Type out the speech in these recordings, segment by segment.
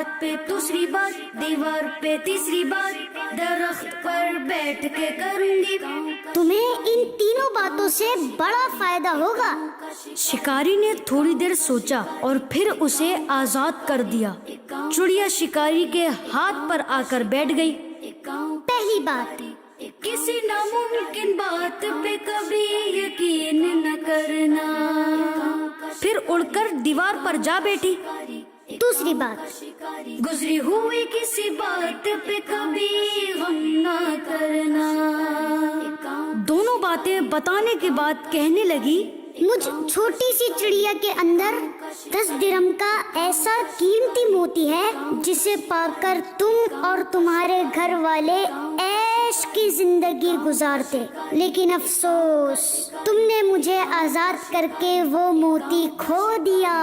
بات پہ دوسری بات، دیوار پہ تیسری بات، درخت پر بیٹھ کے کروں گی۔ تمہیں ان تینوں باتوں سے بڑا فائدہ ہوگا۔ شکاری نے تھوڑی دیر سوچا اور پھر اسے آزاد کر دیا۔ چڑیا شکاری کے ہاتھ پر آ کر بیٹھ گئی۔ پہلی بات، کسی ناممکن بات پہ کبھی یقین نہ کرنا۔ پھر اڑ کر دیوار پر جا بیٹھی۔ دوسری بات، گزری ہوئی کسی بات پہ کبھی غم نہ کرنا۔ دونوں باتیں بتانے کے بعد کہنے لگی، مجھ چھوٹی سی چڑیا کے اندر 10 درہم کا ایسا قیمتی موتی ہے جسے پا کر تم اور تمہارے گھر والے عیش کی زندگی گزارتے، لیکن افسوس تم نے مجھے آزاد کر کے وہ موتی کھو دیا۔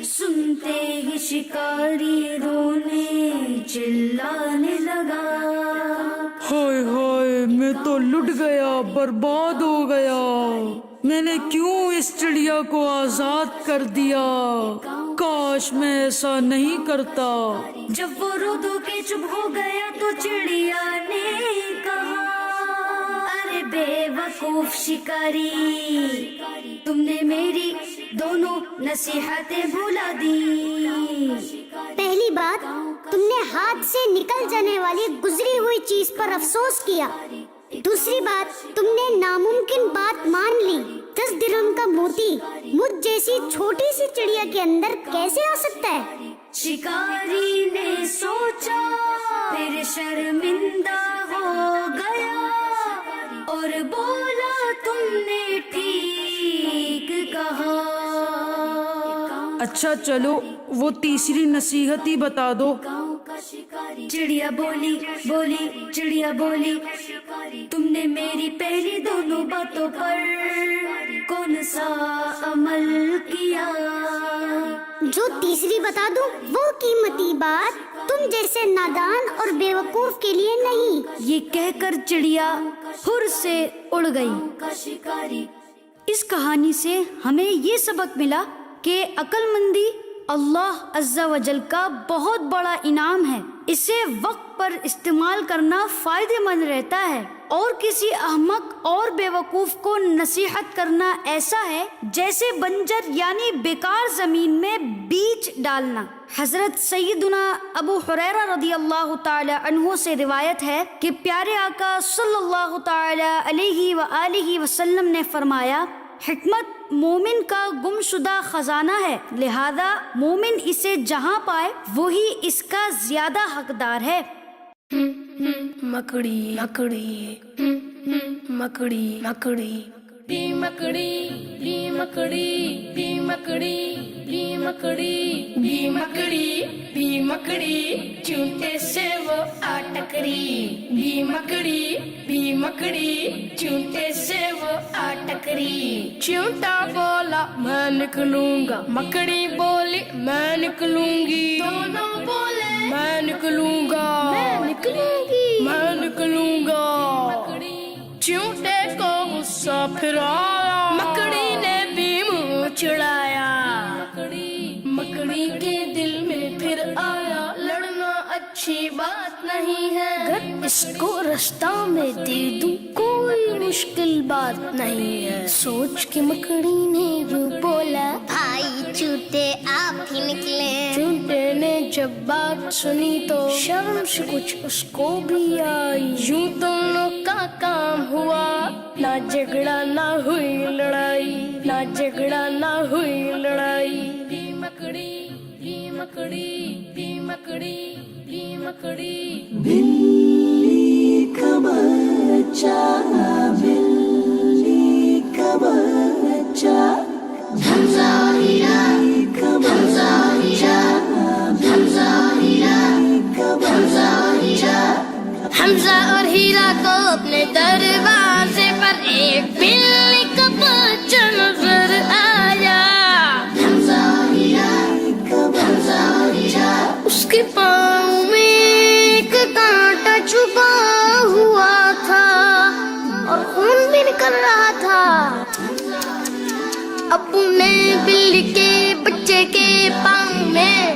سنتے ہی شکاری رونے چلانے لگا۔ ہائے ہائے، میں تو لٹ گیا، برباد ہو گیا۔ میں نے کیوں اس چڑیا کو آزاد کر دیا؟ کاش میں ایسا نہیں کرتا۔ جب وہ رو دھو کے چپ ہو گیا تو چڑیا نے کہا، ارے بے وقوف شکاری، تم نے میری دونوں نصیحتیں بھلا دی۔ پہلی بات، تم نے ہاتھ سے نکل جانے والی گزری ہوئی چیز پر افسوس کیا۔ دوسری بات، تم نے ناممکن بات مان لی۔ 10 درہم کا موتی مجھ جیسی چھوٹی سی چڑیا کے اندر کیسے آ سکتا ہے؟ شکاری نے سوچا، پھر شرمندہ ہو گیا اور بولا، تم نے ٹھیک کہا۔ اچھا چلو، وہ تیسری نصیحت ہی بتا دو۔ چڑیا بولی چڑیا بولی، تم نے میری پہلی دونوں باتوں پر کون سا عمل کیا؟ جو تیسری بتا دوں، وہ قیمتی بات تم جیسے نادان اور بے وقوف کے لیے نہیں۔ یہ کہہ کر چڑیا پھر سے اڑ گئی۔ اس کہانی سے ہمیں یہ سبق ملا کہ عقل مندی اللہ عز و جل کا بہت بڑا انعام ہے۔ اسے وقت پر استعمال کرنا فائدہ مند رہتا ہے، اور کسی احمق اور بے وقوف کو نصیحت کرنا ایسا ہے جیسے بنجر یعنی بیکار زمین میں بیج ڈالنا۔ حضرت سیدنا ابو ہریرہ رضی اللہ تعالی عنہ سے روایت ہے کہ پیارے آقا صلی اللہ تعالی علیہ وآلہ وسلم نے فرمایا، حکمت مومن کا گم شدہ خزانہ ہے، لہذا مومن اسے جہاں پائے وہی اس کا زیادہ حقدار ہے۔ مکڑی مکڑی مکڑی مکڑی بی مکڑی بی مکڑی بی مکڑی بی مکڑی بی مکڑی بی مکڑی چونٹے سے وہ آ ٹکری۔ بی مکڑی بی مکڑی چونٹے سے وہ آ ٹکری۔ چونٹا بولا میں نکلوں گا، مکڑی بولی میں نکلوں گی، دونوں بولے میں نکلوں گا، میں نکلوں گی، میں نکلوں گا۔ چونٹے کو غصہ پھر آیا، مکڑی نے بھی منہ چڑھایا۔ مکڑی کے دل میں پھر آیا، لڑنا اچھی بات نہیں ہے، اگر اس کو رستہ میں دے دوں کوئی مشکل بات نہیں ہے۔ سوچ کے مکڑی نے یوں بولا، بھائی چوٹے آپ ہی نکلے۔ چونٹے نے جب بات سنی تو شرم سے کچھ اس کو بھی آئی، یوں دونوں کا کام ہوا، نہ جھگڑا نہ ہوئی لڑائی، نہ جھگڑا نہ ہوئی لڑائی۔ بی مکڑی بی مکڑی بی مکڑی بی مکڑی بلی کا بچہ، بلی کا بچہ، حمزہ ہیرا، حمزہ ہیرا، حمزہ ہیرا، حمزہ ہیرا۔ حمزہ اور ہیرا کو اپنے دروازے پر ایک بلی کا بچہ نظر آیا۔ حمزہ ہیرا، حمزہ ہیرا، اس کے پاؤں میں ایک کانٹا چھپا ہوا تھا اور خون بھی نکل رہا تھا۔ ابو نے بلی کے بچے کے پاؤں میں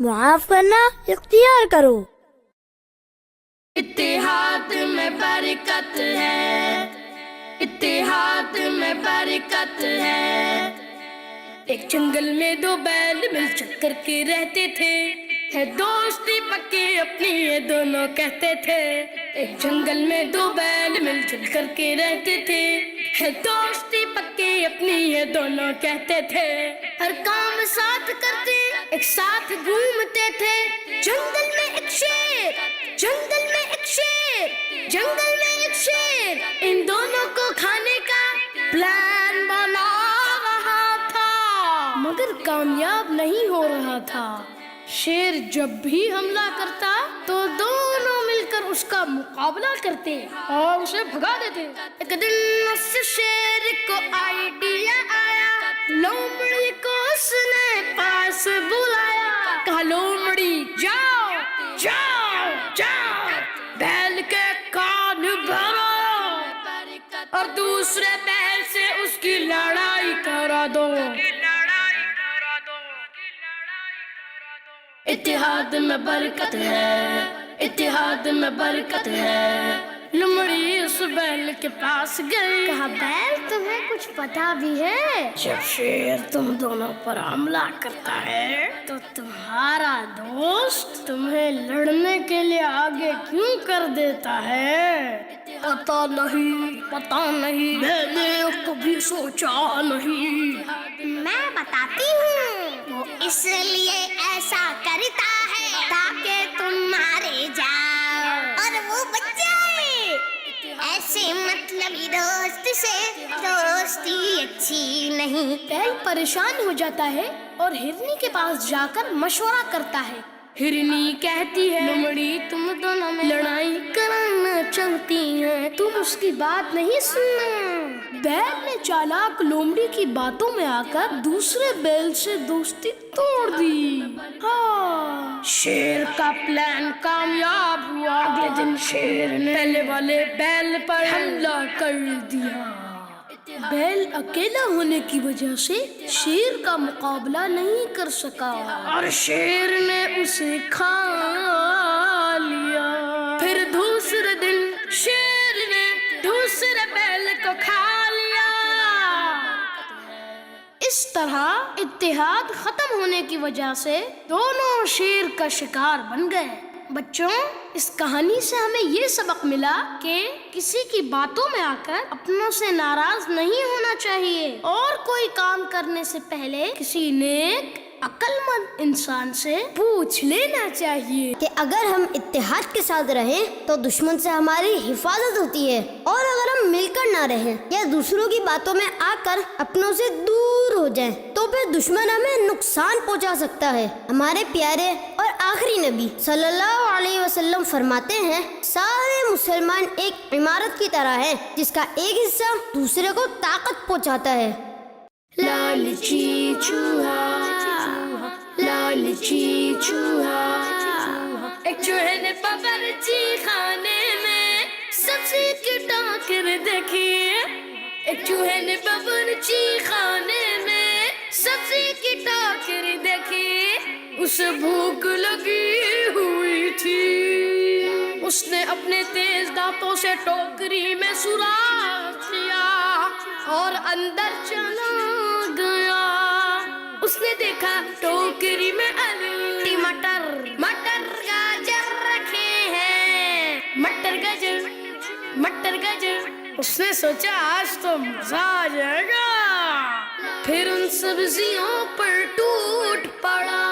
معاف کرنا اختیار کرو۔ اتحاد میں برکت ہے، اتحاد میں برکت ہے۔ ایک جنگل میں دو بیل مل جل کر کے رہتے تھے، ہے دوستی پکی اپنی یہ دونوں کہتے تھے۔ ایک جنگل میں دو بیل مل جل کر کے رہتے تھے، ہے دوستی پکی اپنی یہ دونوں کہتے تھے۔ ہر کام ساتھ کرتے ایک ساتھ گھومتے تھے۔ جنگل میں ایک شیر، جنگل میں ایک شیر، جنگل میں ایک شیر ان دونوں کو کھانے کا پلان بنا رہا تھا، مگر کامیاب نہیں ہو رہا تھا۔ شیر جب بھی حملہ کرتا تو دونوں مل کر اس کا مقابلہ کرتے اور اسے بھگا دیتے۔ ایک دن اس شیر کو آئیڈیا آیا، لومڑی کو اس نے پاس بلایا، کہا لومڑی جاؤ جاؤ جاؤ، بیل کے کان بھرو اور دوسرے بیل سے اس کی لڑائی کرا دو۔ اتحاد میں برکت ہے، اتحاد میں برکت ہے۔ لومڑی اس بیل کے پاس گئی، کہا بیل تمہیں کچھ پتا بھی ہے؟ جب شیر تم دونوں پر حملہ کرتا ہے تو تمہارا دوست تمہیں لڑنے کے لیے آگے کیوں کر دیتا ہے؟ پتا نہیں، پتا نہیں، میں نے کبھی سوچا نہیں۔ میں بتاتی ہوں، وہ اس لیے ایسا کرتا ہے تاکہ تم مارے جاؤ اور وہ بچ جائے۔ ایسے مطلبی دوست سے دوستی اچھی نہیں۔ بیل پریشان ہو جاتا ہے اور ہرنی کے پاس جا کر مشورہ کرتا ہے۔ ہرنی کہتی ہے لومڑی تم دونوں میں لڑائی کرانا چاہتی ہیں، تم اس کی بات نہیں سننا۔ بیل نے چالاک لومڑی کی باتوں میں آ کر دوسرے بیل سے دوستی توڑ دی۔ ہاں، شیر کا پلان کامیاب ہوا۔ اگلے دن شیر نے پہلے والے بیل پر حملہ کر دیا۔ بیل اکیلا ہونے کی وجہ سے شیر کا مقابلہ نہیں کر سکا اور شیر نے اسے کھا لیا۔ پھر دوسرے دن شیر نے دوسرے بیل کو کھا لیا۔ اس طرح اتحاد ختم ہونے کی وجہ سے دونوں شیر کا شکار بن گئے۔ بچوں، اس کہانی سے ہمیں یہ سبق ملا کہ کسی کی باتوں میں آ کر اپنوں سے ناراض نہیں ہونا چاہیے، اور کوئی کام کرنے سے پہلے کسی نیک عقل مند انسان سے پوچھ لینا چاہیے کہ اگر ہم اتحاد کے ساتھ رہیں تو دشمن سے ہماری حفاظت ہوتی ہے، اور اگر ہم مل کر نہ رہیں یا دوسروں کی باتوں میں آ کر اپنوں سے دور ہو جائیں تو پھر دشمن ہمیں نقصان پہنچا سکتا ہے۔ ہمارے پیارے اور آخری نبی صلی اللہ علیہ وسلم فرماتے ہیں، سارے مسلمان ایک عمارت کی طرح ہیں جس کا ایک حصہ دوسرے کو طاقت پہنچاتا ہے۔ لالچی چوہا، لالچی چوہا، ایک چوہے نے باورچی خانے میں سبزی کی ٹاکر دیکھی۔ ایک چوہے نے باورچی خانے میں سبزی کی ٹاکر دیکھی، اسے بھوک لگی ہوئی تھی۔ اس نے اپنے تیز دانتوں سے ٹوکری میں سوراخ کیا اور اندر چلا گیا۔ اس نے دیکھا ٹوکری میں آلو، مٹر گاجر رکھے ہیں، مٹر گاجر۔ اس نے سوچا آج تو مزہ آ جائے گا۔ پھر ان سبزیوں پر ٹوٹ پڑا۔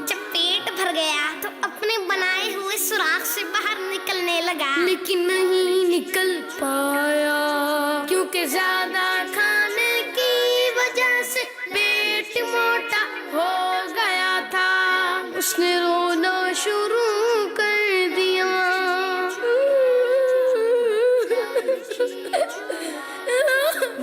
جب پیٹ بھر گیا تو اپنے بنائے ہوئے سوراخ سے باہر نکلنے لگا، لیکن نہیں نکل پایا کیونکہ زیادہ کھانے کی وجہ سے پیٹ موٹا ہو گیا تھا۔ اس نے رونا شروع کر دیا۔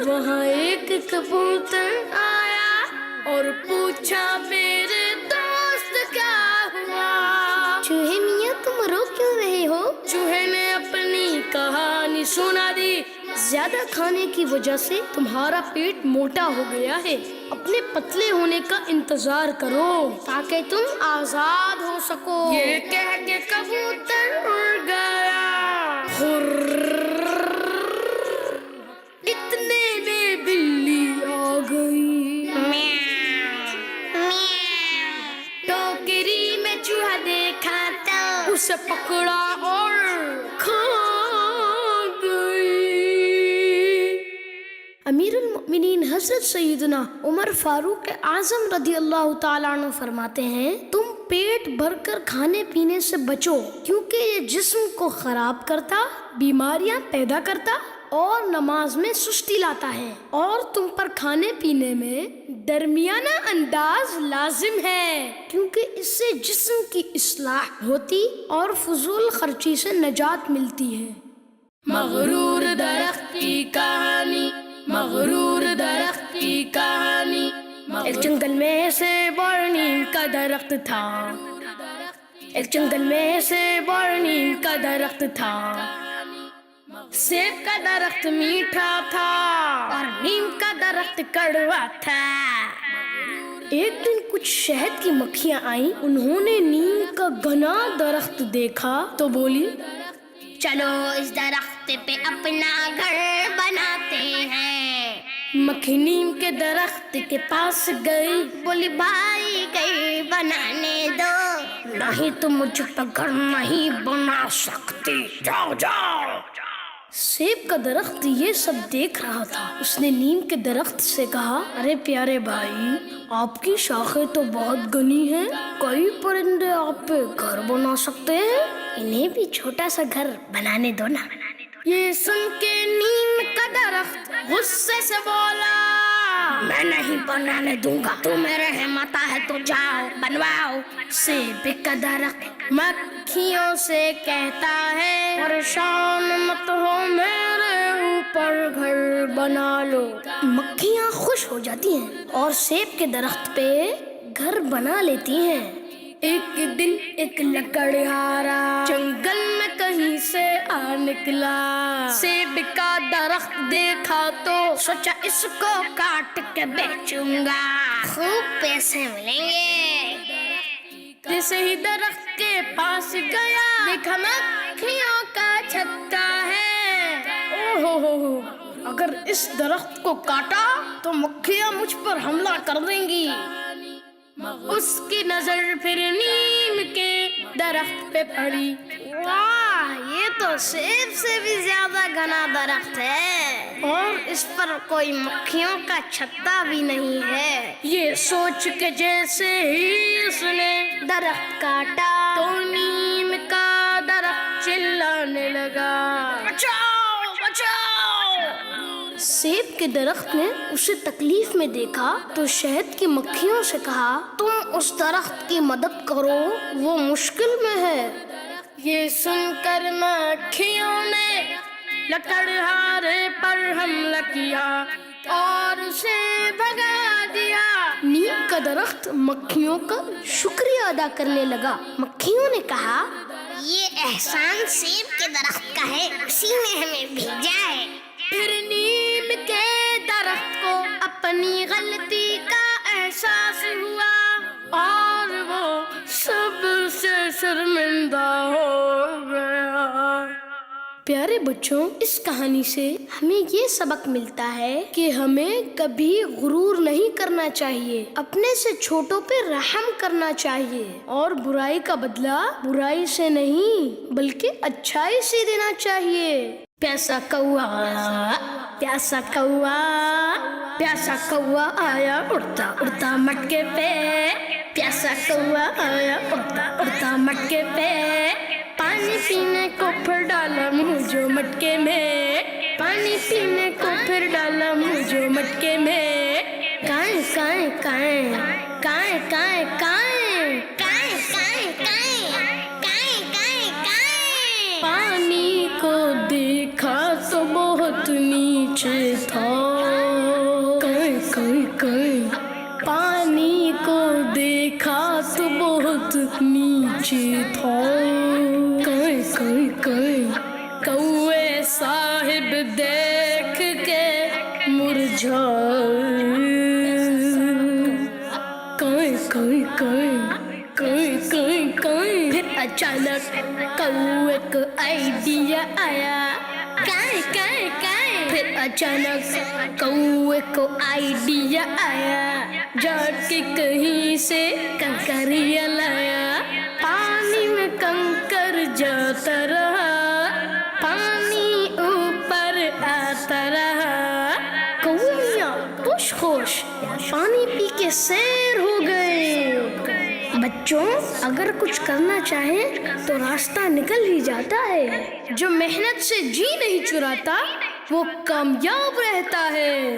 وہاں ایک کبوتر آیا اور پوچھا میرے دوست کیا ہوا؟ چوہے میاں تم رو کیوں رہے ہو؟ چوہے نے اپنی کہانی سنا دی۔ زیادہ کھانے کی وجہ سے تمہارا پیٹ موٹا ہو گیا ہے، اپنے پتلے ہونے کا انتظار کرو تاکہ تم آزاد ہو سکو. یہ کہہ کے کبوتر اڑ گیا، اتنے میں بلی آ گئی. ٹوکری میں چوہا دیکھا تو اسے پکڑا اور کھا گئی. امیر المؤمنین حضرت سیدنا عمر فاروق اعظم رضی اللہ تعالیٰ عنہ فرماتے ہیں، تم پیٹ بھر کر کھانے پینے سے بچو کیونکہ یہ جسم کو خراب کرتا، بیماریاں پیدا کرتا اور نماز میں سستی لاتا ہے، اور تم پر کھانے پینے میں درمیانہ انداز لازم ہے کیونکہ اس سے جسم کی اصلاح ہوتی اور فضول خرچی سے نجات ملتی ہے. مغرور درخت کی کہانی، مغرور درخت کی کہانی. ایک جنگل میں سے بڑنی کا درخت تھا، ایک جنگل میں سے بڑنی کا درخت تھا. سیب کا درخت میٹھا تھا اور نیم کا درخت کڑوا تھا. ایک دن کچھ شہد کی مکھیاں آئیں، انہوں نے نیم کا گھنا درخت دیکھا تو بولی، چلو اس درخت پہ اپنا گھر بناتے ہیں. مکھی نیم کے درخت کے پاس گئی، بولی بھائی گھر بنانے دو، نہیں تو مجھ پہ گھر نہیں بنا سکتی، جاؤ جاؤ. سیب کا درخت یہ سب دیکھ رہا تھا. اس نے نیم کے درخت سے کہا، ارے پیارے بھائی، آپ کی شاخیں تو بہت گھنی ہیں، کئی پرندے آپ پہ گھر بنا سکتے ہیں، انہیں بھی چھوٹا سا گھر بنانے دو نا. یہ سن کے نیم کا درخت غصے سے بولا، میں نہیں بنانے دوں گا، تو میرے ہمتا ہے تو جاؤ بنواؤ. سیب کا درخت مکھیوں سے کہتا ہے، پریشان مت ہو، میرے اوپر گھر بنا لو. مکھیاں خوش ہو جاتی ہیں اور سیب کے درخت پہ گھر بنا لیتی ہیں. ایک دن ایک لکڑہارا جنگل میں کہیں سے آ نکلا. سیب کا درخت دیکھا تو سوچا اس کو کاٹ کے بیچوں گا، خوب پیسے ملیں گے. جیسے ہی درخت کے پاس گیا، دیکھا مکھیوں کا چھتا ہے. اوہ، اگر اس درخت کو کاٹا تو مکھیاں مجھ پر حملہ کر دیں گی. اس کی نظر پھر نیم کے درخت پہ پڑی. واہ، یہ تو سیب سے بھی زیادہ گھنا درخت ہے اور اس پر کوئی مکھیوں کا چھتا بھی نہیں ہے. یہ سوچ کے جیسے ہی اس نے درخت کاٹا تو نیم کا درخت چلانے لگا، بچاؤ بچاؤ. سیب کے درخت نے اسے تکلیف میں دیکھا تو شہد کی مکھیوں سے کہا، تم اس درخت کی مدد کرو، وہ مشکل میں ہے. یہ سن کر مکھیوں نے لکڑہارے پر حملہ کیا اور اسے بھگا دیا. نیم کا درخت مکھیوں کا شکریہ ادا کرنے لگا. مکھیوں نے کہا، یہ احسان سیب کے درخت کا ہے، اسی نے ہمیں بھیجا ہے. پھر نیم کے درخت کو اپنی غلطی کا احساس ہوا اور وہ سب سے شرمندہ ہو گیا. پیارے بچوں، اس کہانی سے ہمیں یہ سبق ملتا ہے کہ ہمیں کبھی غرور نہیں کرنا چاہیے، اپنے سے چھوٹوں پہ رحم کرنا چاہیے اور برائی کا بدلہ برائی سے نہیں بلکہ اچھائی سے دینا چاہیے. پیاسا کوا، پیاسا کوا، پیاسا کوا آیا اڑتا اڑتا مٹکے پہ، پیاسا کوا آیا اڑتا اڑتا مٹکے پہ، پانی پینے کو پھر ڈالا منہ جو مٹکے میں، پانی پینے کو پھر ڈالا منہ جو مٹکے میں. کائیں کائیں کائیں کائیں کائیں کائیں کائیں کائیں کائیں کائیں کائیں. پانی کو دیکھا تو بہت نیچے تھا، کائیں کائیں کائیں. پانی کو دیکھا تو بہت نیچے تھا، کائیں کائیں کائیں. کوے صاحب دیکھ کے مرجھائے، کوں ایک آئیڈیا آیا، کائیں کائیں کائیں، پھر اچانک کوں ایک آئیڈیا آیا، جا کے کہیں سے کنکریاں لایا، پانی میں کنکر جاتا رہا، پانی اوپر آتا رہا، کویاں خوش خوش پانی پی کے سیر ہو گئے۔ بچوں، اگر کچھ کرنا چاہیں تو راستہ نکل ہی جاتا ہے، جو محنت سے جی نہیں چراتا وہ کامیاب رہتا ہے۔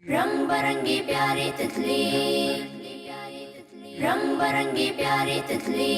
رنگ برنگی پیاری تتلی، رنگ برنگی پیاری تتلی،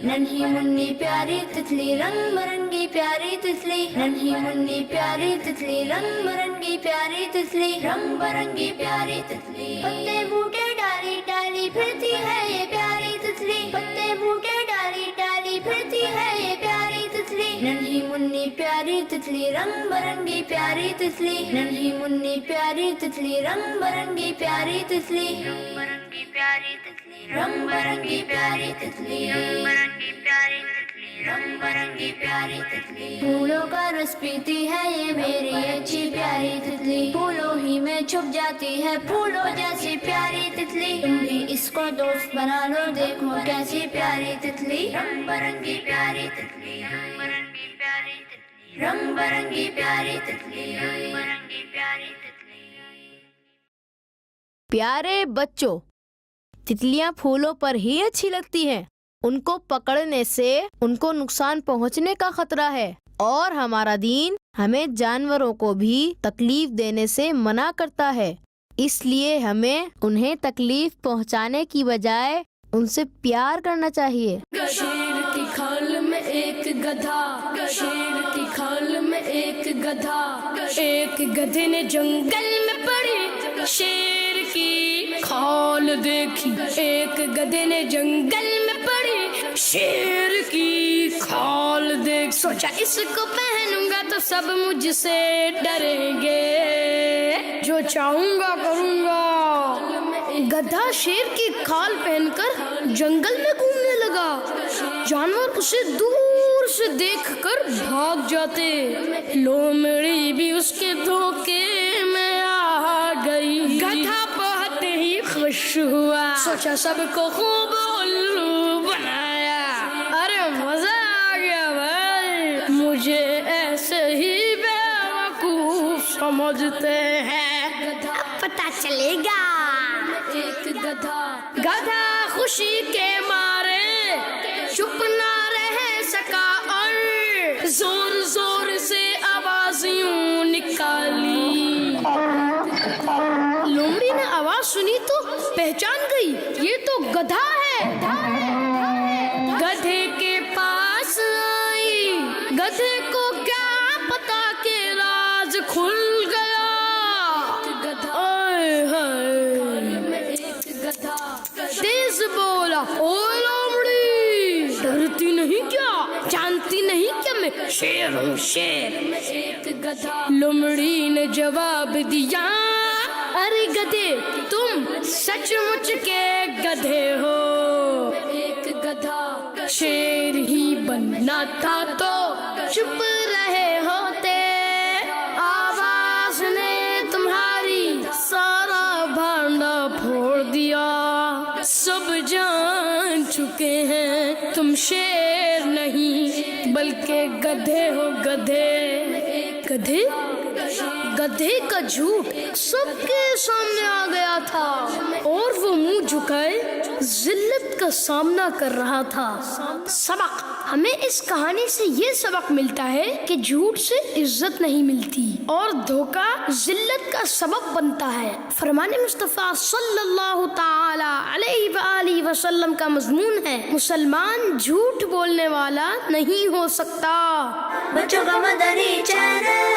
ننھی منی پیاری تتلی، رنگ برنگی پیاری تتلی، ننھی منی پیاری تتلی، رنگ برنگی پیاری تتلی، رنگ برنگی پیاری تتلی، پتے بوٹے ڈالی ڈالی پھرتی ہے یہ پیاری تتلی، پتے بوٹے ڈالی ڈالی پھرتی ہے یہ پیاری تتلی، ننھی منی پیاری تتلی، رنگ برنگی پیاری تتلی، ننھی منی پیاری تتلی، رنگ برنگی پیاری تتلی، رنگ برنگی پیاری تتلی، رنگ برنگی پیاری تتلی، رنگ برنگی پیاری تتلی، رنگ برنگی پیاری تتلی، پھولوں کا رس پیتی ہے یہ میری اچھی پیاری تتلی، پھولوں ہی میں چھپ جاتی ہے پھولوں جیسی پیاری تتلی، تم بھی اس کو دوست بنا لو دیکھو کیسی پیاری تتلی، رنگ برنگی پیاری تتلی، رنگ برنگی پیاری تتلی، رنگ برنگی پیاری تتلی، رنگ برنگی پیاری تتلی۔ پیارے بچوں، تتلیاں پھولوں پر ہی اچھی لگتی ہیں، ان کو پکڑنے سے ان کو نقصان پہنچنے کا خطرہ ہے، اور ہمارا دین ہمیں جانوروں کو بھی تکلیف دینے سے منع کرتا ہے، اس لیے ہمیں انہیں تکلیف پہنچانے کی بجائے ان سے پیار کرنا چاہیے۔ شیر کی کھال میں ایک گدھا، شیر کی کھال میں ایک گدھا، ایک گدھے نے جنگل میں پڑی شیر کی کھال دیکھی، ایک گدھے نے جنگل میں پڑی شیر کی کھال دیکھ، سوچا اس کو پہنوں گا تو سب مجھ سے ڈریں گے، جو چاہوں گا کروں گا۔ گدھا شیر کی کھال پہن کر جنگل میں گھومنے لگا، جانور اسے دور سے دیکھ کر بھاگ جاتے، لومڑی بھی اس کے دھوکے میں آ گئی، گدھا بہت ہی خوش ہوا، سوچا سب کو خوب الو بنایا، ارے مزہ آ گیا بھائی، مجھے ایسے ہی بیوقوف سمجھتے ہیں، پتہ چلے گا۔ ایک گدھا خوشی کے مارے چپ نہ رہ سکا اور زور زور سے آوازیں نکالی، لومڑی نے آواز سنی تو پہچان گئی، یہ تو گدھا ہے، گدھے کے پاس آئی، گدھے کو کیا پتا کہ راز کھل گیا، تیز بولا، او لومڑی ڈرتی نہیں کیا، جانتی نہیں کیا میں شیر ہوں شیر، لومڑی نے جواب دیا، ارے گدھے تم سچ مچ کے گدھے ہو، شیر ہی بننا تھا تو چپ رہے ہوتے، آواز نے تمہاری سارا بھانڈا پھوڑ دیا، سب جان چکے ہیں تم شیر نہیں بلکہ گدھے ہو، گدھے گدھے کا جھوٹ سب کے سامنے آ گیا تھا، اور وہ منہ جھکائے ذلت کا سامنا کر رہا تھا۔ سبق، ہمیں اس کہانی سے یہ سبق ملتا ہے کہ جھوٹ سے عزت نہیں ملتی اور دھوکہ ذلت کا سبب بنتا ہے۔ فرمان مصطفیٰ صلی اللہ تعالی علیہ وآلہ وسلم کا مضمون ہے، مسلمان جھوٹ بولنے والا نہیں ہو سکتا۔ بچوں کا مدنی چینل